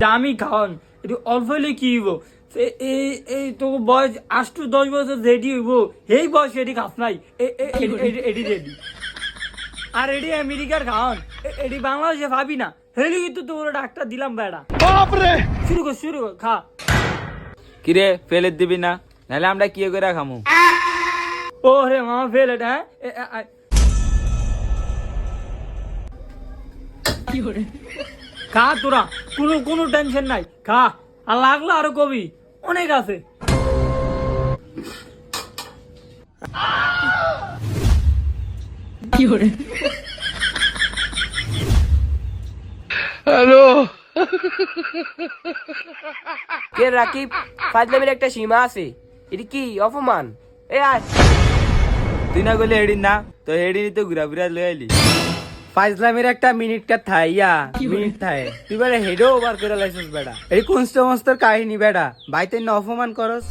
দামি খাওয়ান একটু অল্প হইলে কি হইব এই তো বয়স 8-10 বছর যেটি হইব এই বয়স এটি খাস নাই এটি রেডি আর এটি আমেরিকার খাওয়ান এটি বাংলাদেশে ভাবি না হেলি কিন্তু তোর ডাক্তার দিলাম বেড়া শুরু কর খা কিরে ফেলে দিবি না নাহলে আমরা কি করে খামু? ও রে মামা ফেল এটা হ্যাঁ খা তোরা কোনো টেনশন নাই খা আর লাগলো আরো কবি অনেক আছে হ্যালো কে রাকিব ফাজলামের একটা সীমা আছে, এটি কি অপমান? এ আয় তুই না গেলে হেডিন না তো হেডিনি তো ঘুরা ঘুরা লয়ে আইলি। ফাইজলামের একটা মিনিটটা থাইয়া মিনিট থাই তুই বেড়া হেডও ওভার করে লাইছিস বেড়া এই কোন সমস্ত কাহিনী বেড়া বাইতে না অপমান করস।